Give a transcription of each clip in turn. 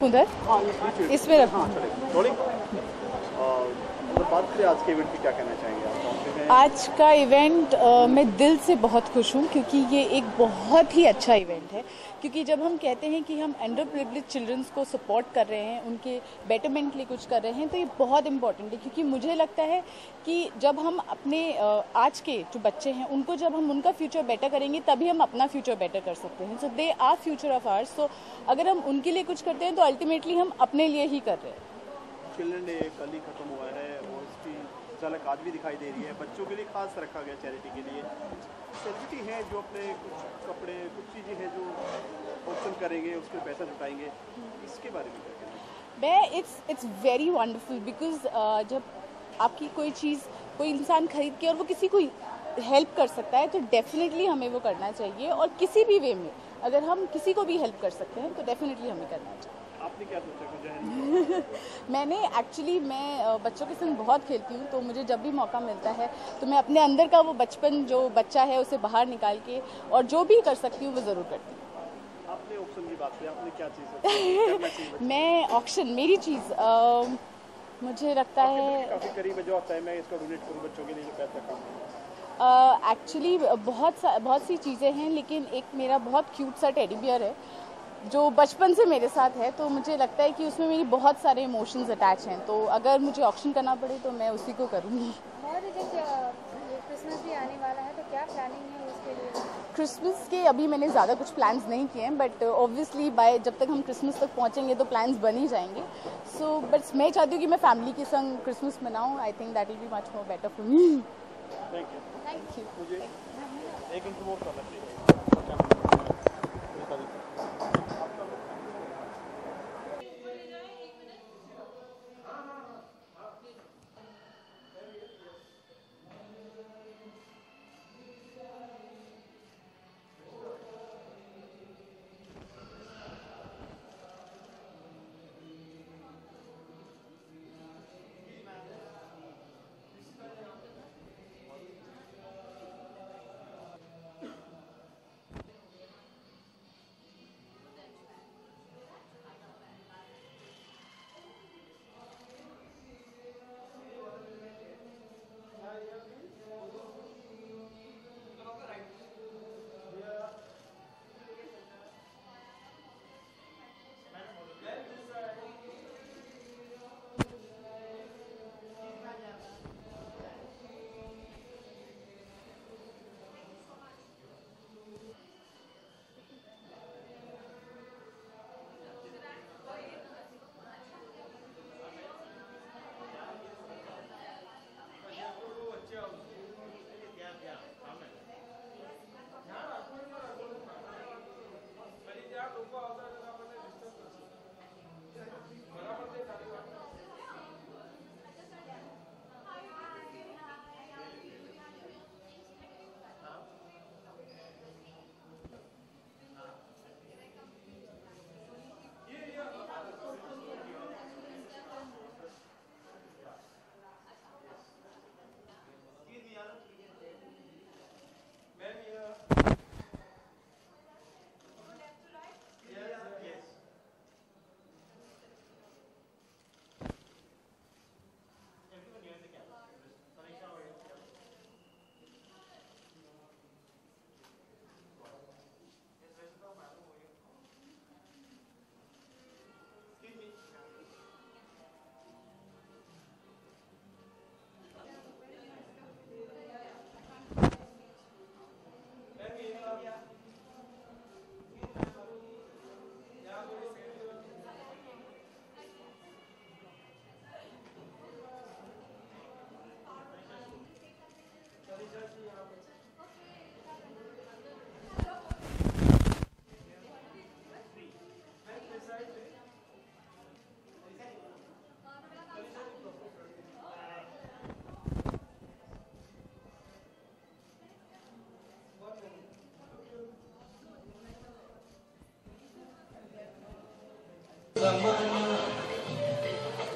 उधर इसमें रखो। हाँ चलेगा रोलिंग। बात करें आज के इवेंट की, क्या कहना चाहेंगे आप? आज का इवेंट मैं दिल से बहुत खुश हूँ क्योंकि ये एक बहुत ही अच्छा इवेंट है। क्योंकि जब हम कहते हैं कि हम अंडर प्रिविलेज चिल्ड्रंस को सपोर्ट कर रहे हैं, उनके बेटरमेंट के लिए कुछ कर रहे हैं, तो ये बहुत इंपॉर्टेंट है। क्योंकि मुझे लगता है कि जब हम अपने आज के जो बच्चे हैं उनको जब हम उनका फ्यूचर बेटर करेंगे तभी हम अपना फ्यूचर बेटर कर सकते हैं। So they are future of ours. So अगर हम उनके लिए कुछ करते हैं तो अल्टीमेटली हम अपने लिए ही कर रहे हैं। चिल्ड्रन डे कल ही खत्म हुआ है और उसकी झलक आज भी दिखाई दे रही है। बच्चों के लिए खास रखा गया चैरिटी के लिए। सेलिब्रिटी हैं जो अपने कुछ कपड़े कुछ चीज़ें हैं जो ऑप्शन करेंगे, उसके पैसा जुटाएंगे, इसके बारे में क्या कहना है? इट्स वेरी वंडरफुल बिकॉज जब आपकी कोई चीज़ कोई इंसान खरीद के और वो किसी को हेल्प कर सकता है तो डेफिनेटली हमें वो करना चाहिए। और किसी भी वे में अगर हम किसी को भी हेल्प कर सकते हैं तो डेफिनेटली हमें करना चाहिए। आपने क्या सोचा? मैं बच्चों के संग बहुत खेलती हूँ, तो मुझे जब भी मौका मिलता है तो मैं अपने अंदर का वो बचपन जो बच्चा है उसे बाहर निकाल के और जो भी कर सकती हूँ वो ज़रूर करती हूँ। आपने ऑप्शन की बात की, आपने क्या चीज़ मैं ऑक्शन मेरी चीज़ मुझे लगता है काफ़ी करीब जो आता है मैं इसको डोनेट करूँ बच्चों के लिए जो पैसा कमाऊँ। एक्चुअली बहुत सी चीज़ें हैं, लेकिन एक मेरा बहुत क्यूट सा टेडी बियर है जो बचपन से मेरे साथ है। तो मुझे लगता है कि उसमें मेरी बहुत सारे इमोशंस अटैच हैं। तो अगर मुझे ऑक्शन करना पड़े तो मैं उसी को करूँगी। और जब क्रिसमस भी आने वाला है तो क्या प्लानिंग है उसके लिए? क्रिसमस के अभी मैंने ज़्यादा कुछ प्लान्स नहीं किए हैं, बट ऑब्वियसली जब तक हम क्रिसमस तक पहुँचेंगे तो प्लान्स बन ही जाएंगे। सो बट मैं चाहती हूँ कि मैं फैमिली के संग क्रिसमस मनाऊँ। I think that will be much more better for me. Thank you. मुझे एक इंटरव्यू करना चाहिए। जमाना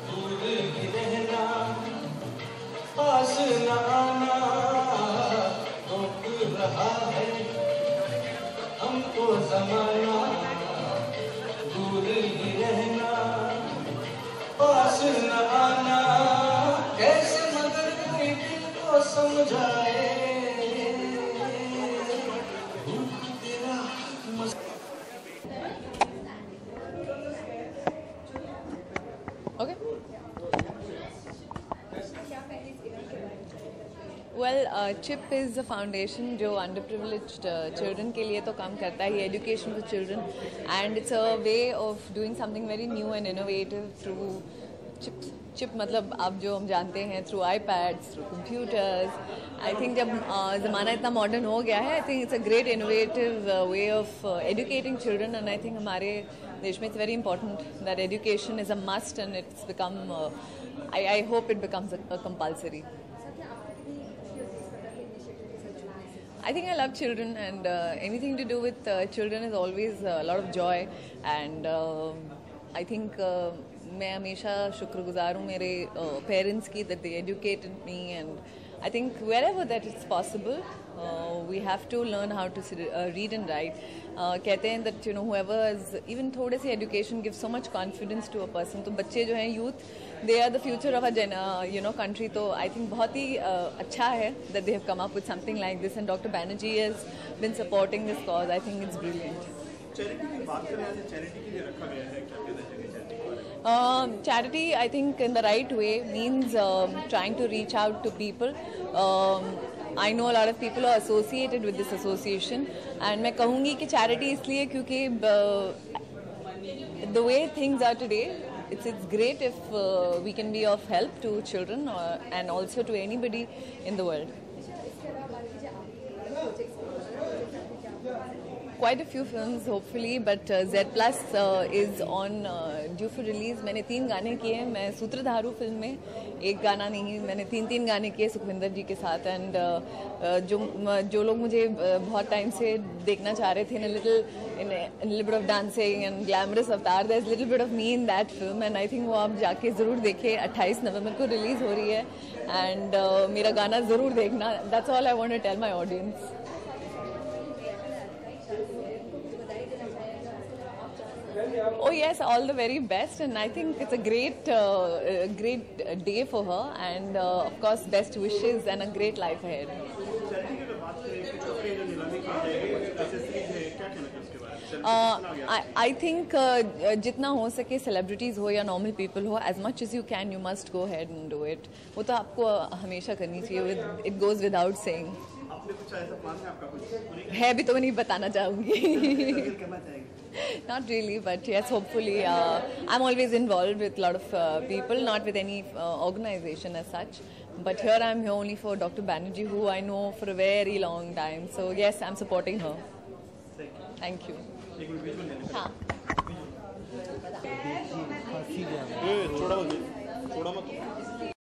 दूर ही रहना, पास न आना रोक रहा है हमको जमाना, दूर ही रहना। जाए तेरा Okay. Well, CHIP is a foundation जो underprivileged children के लिए तो काम करता है, education for children, and it's a way of doing something very new and innovative through chips. Chip मतलब आप जो हम जानते हैं through iPads, through computers. I think जब ज़माना इतना मॉडर्न हो गया है, I think it's a great innovative way of educating children, and I think हमारे देश में it's very important that education is a must, and it's become I hope it becomes a compulsory. I think I love children, and anything to do with children is always a lot of joy, and I think मैं हमेशा शुक्रगुजार हूँ मेरे parents की that they educated me, and I think wherever that it's possible we have to learn how to read and write. कहते हैं that whoever is even थोड़े से education gives so much confidence to a person. तो बच्चे जो हैं youth, they are the future of a country. तो I think बहुत ही अच्छा है that they have come up with something like this, and Dr. Banerjee has been supporting this cause. I think it's brilliant. Charity की बात करें, आज charity के लिए रखा गया है, क्या कहना चाहिए चैरिटी के बारे में? Charity, I think, in the right way means trying to reach out to people. I know a lot of people are associated with this association, and मैं कहूँगी कि charity इसलिए क्योंकि the way things are today, it's great if we can be of help to children and also to anybody in the world. Quite a few films hopefully, but Z Plus is on due for release. मैंने 3 गाने किए हैं. मैं सूत्रधारू film में एक गाना नहीं, मैंने 3 गाने किए सुखविंदर जी के साथ, एंड जो लोग मुझे बहुत टाइम से देखना चाह रहे थे in a little bit of dancing and glamorous avatar, there's a little bit of me in that film, and I think वो आप जाके ज़रूर देखें. 28 नवंबर को रिलीज़ हो रही है, and मेरा गाना ज़रूर देखना. That's all I want to tell my audience. Oh yes, all the very best, and I think it's a great day for her, and of course best wishes and a great life ahead. Charity की अगर बात करें कि कपड़े जो नीलामी की जाएगी, एक्सेसरीज है, क्या कहना चाहिए उसके बारे में? I think जितना हो सके celebrities हो या normal people हो, as much as you can, you must go ahead and do it. वो तो आपको हमेशा करनी चाहिए. It goes without saying. आपने कुछ ऐसा प्लान है आपका कुछ? है भी तो मैं नहीं बताना चाहूँगी. करना चाहेंगे? Not really, but yes, hopefully. I'm always involved with a lot of people, not with any organization as such. But here I'm here only for Dr. Banerjee, who I know for a very long time. So yes, I'm supporting her. Thank you. हाँ. थोड़ा मत